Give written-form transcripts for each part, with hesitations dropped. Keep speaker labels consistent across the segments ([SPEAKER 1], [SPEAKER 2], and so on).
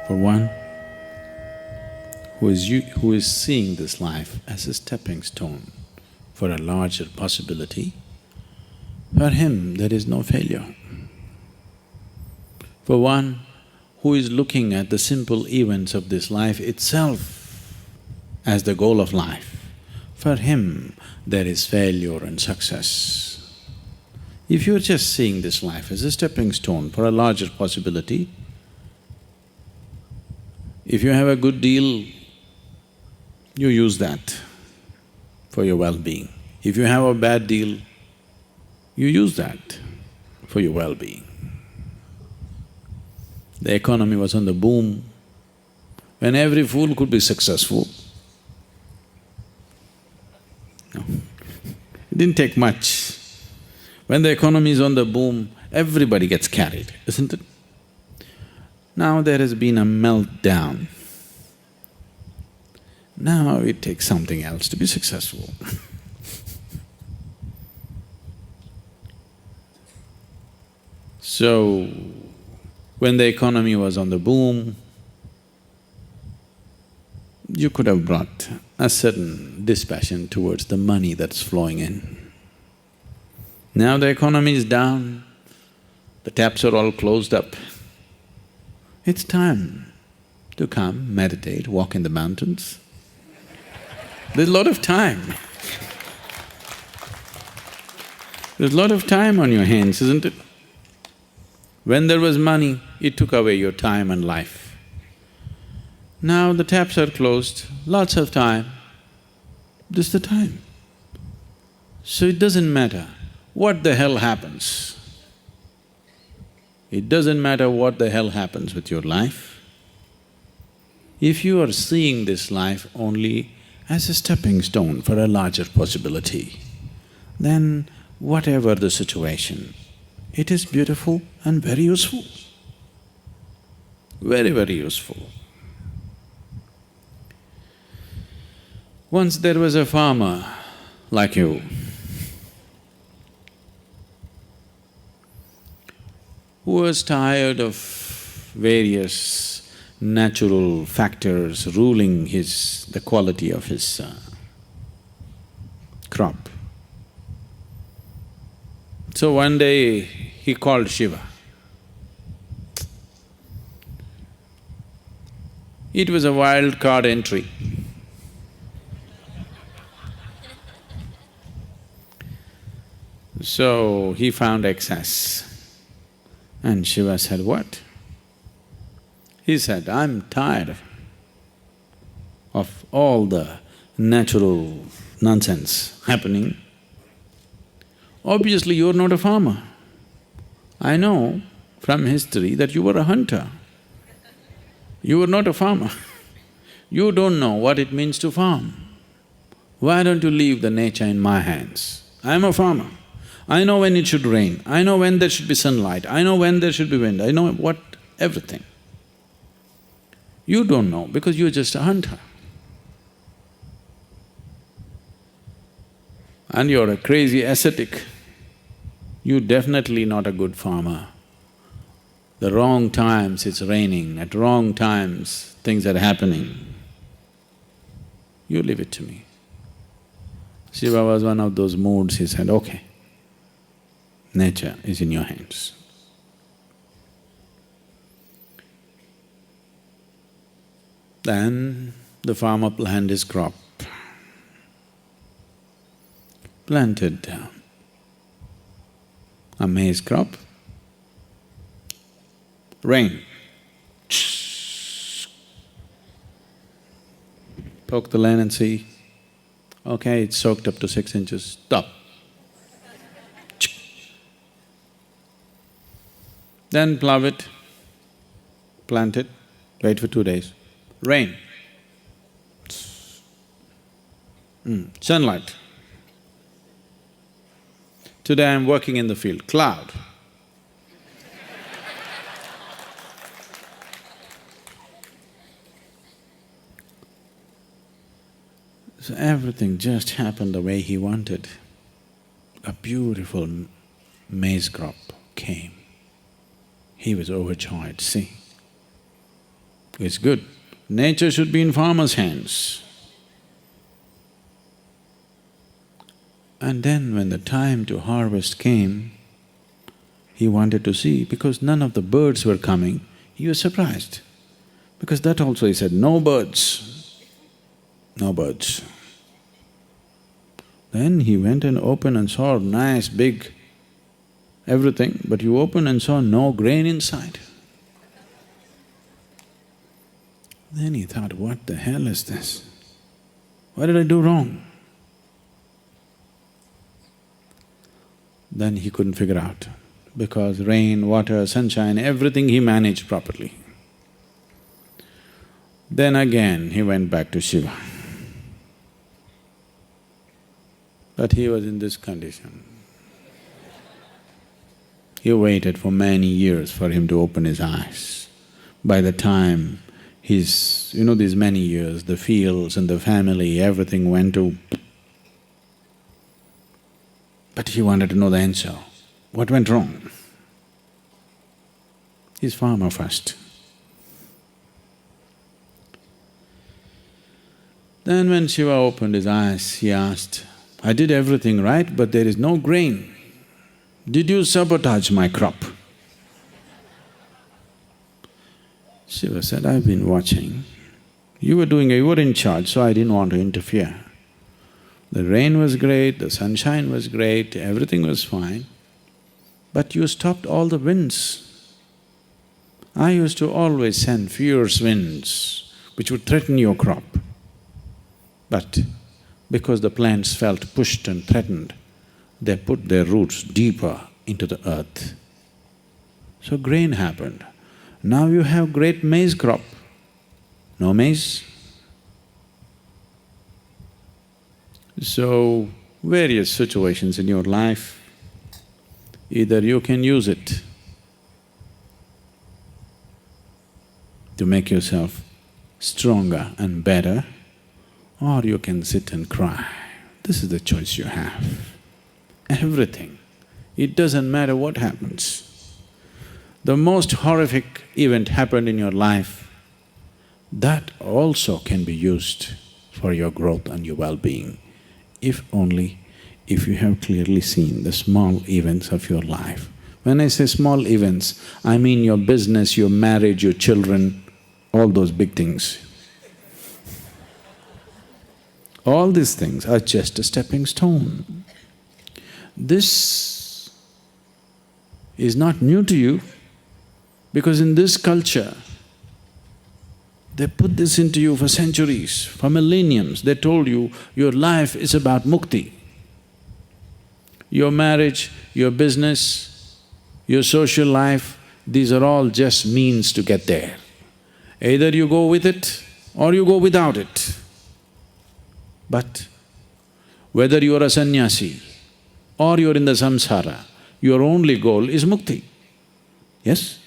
[SPEAKER 1] For one who is seeing this life as a stepping stone for a larger possibility, for him there is no failure. For one who is looking at the simple events of this life itself as the goal of life, for him there is failure and success. If you're just seeing this life as a stepping stone for a larger possibility, if you have a good deal, you use that for your well-being. If you have a bad deal, you use that for your well-being. The economy was on the boom, when every fool could be successful. No, it didn't take much. When the economy is on the boom, everybody gets carried, isn't it? Now there has been a meltdown. Now it takes something else to be successful. So, when the economy was on the boom, you could have brought a certain dispassion towards the money that's flowing in. Now the economy is down, the taps are all closed up. It's time to come, meditate, walk in the mountains. There's a lot of time. There's a lot of time on your hands, isn't it? When there was money, it took away your time and life. Now the taps are closed, lots of time, this is the time. So it doesn't matter what the hell happens. It doesn't matter what the hell happens with your life. If you are seeing this life only as a stepping stone for a larger possibility, then whatever the situation, it is beautiful and very useful, very, very useful. Once there was a farmer like you who was tired of various natural factors ruling the quality of his crop. So one day he called Shiva. It was a wild card entry. So he found excess. And Shiva said, what? He said, I'm tired of all the natural nonsense happening. Obviously, you're not a farmer. I know from history that you were a hunter. You were not a farmer. You don't know what it means to farm. Why don't you leave the nature in my hands? I'm a farmer. I know when it should rain, I know when there should be sunlight, I know when there should be wind, I know everything. You don't know because you're just a hunter. And you're a crazy ascetic. You're definitely not a good farmer. The wrong times it's raining, at wrong times things are happening. You leave it to me. Shiva was one of those moods, he said, okay, nature is in your hands. Then the farmer planted his crop, planted a maize crop, rain, poke the land and see, okay, it's soaked up to 6 inches, stop. Then plough it, plant it, wait for 2 days, rain, sunlight. Today I'm working in the field, cloud. So everything just happened the way he wanted. A beautiful maize crop came. He was overjoyed, see. It's good. Nature should be in farmer's hands. And then when the time to harvest came, he wanted to see, because none of the birds were coming, he was surprised. Because that also he said, no birds, no birds. Then he went and opened and saw nice big everything, but you opened and saw no grain inside. Then he thought, what the hell is this? What did I do wrong? Then he couldn't figure out, because rain, water, sunshine, everything he managed properly. Then again he went back to Shiva. But he was in this condition. He waited for many years for him to open his eyes. By the time these many years, the fields and the family, everything went to… But he wanted to know the answer. What went wrong? He's farmer first. Then when Shiva opened his eyes, he asked, I did everything right, but there is no grain. Did you sabotage my crop? Shiva said, I've been watching. You were in charge, so I didn't want to interfere. The rain was great, the sunshine was great, everything was fine, but you stopped all the winds. I used to always send fierce winds which would threaten your crop. But because the plants felt pushed and threatened, they put their roots deeper into the earth. So grain happened. Now you have great maize crop. No maize? So, various situations in your life, either you can use it to make yourself stronger and better, or you can sit and cry. This is the choice you have. Everything. It doesn't matter what happens. The most horrific event happened in your life, that also can be used for your growth and your well-being, if you have clearly seen the small events of your life. When I say small events, I mean your business, your marriage, your children, all those big things. All these things are just a stepping stone. This is not new to you, because in this culture, they put this into you for centuries, for millenniums. They told you, your life is about mukti. Your marriage, your business, your social life, these are all just means to get there. Either you go with it or you go without it. But whether you are a sannyasi or you're in the samsara, your only goal is mukti. Yes?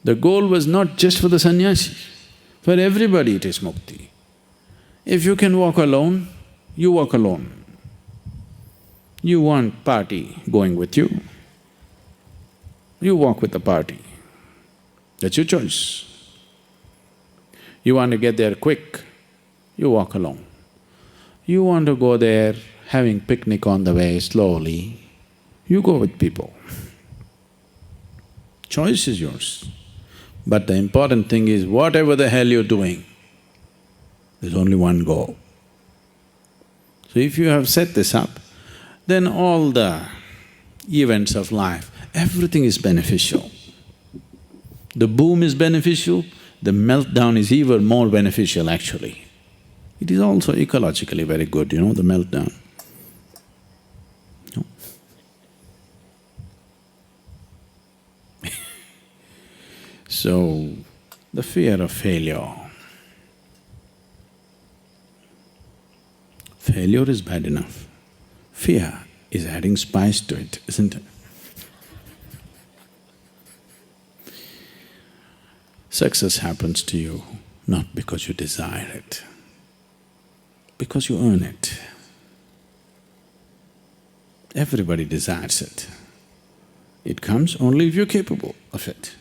[SPEAKER 1] The goal was not just for the sannyasi, for everybody it is mukti. If you can walk alone, you walk alone. You want party going with you, you walk with the party. That's your choice. You want to get there quick, you walk alone. You want to go there having picnic on the way slowly, you go with people. Choice is yours. But the important thing is, whatever the hell you're doing, there's only one goal. So if you have set this up, then all the events of life, everything is beneficial. The boom is beneficial, the meltdown is even more beneficial actually. It is also ecologically very good, the meltdown. No? So, the fear of failure. Failure is bad enough. Fear is adding spice to it, isn't it? Success happens to you not because you desire it, because you earn it. Everybody desires it. It comes only if you're capable of it.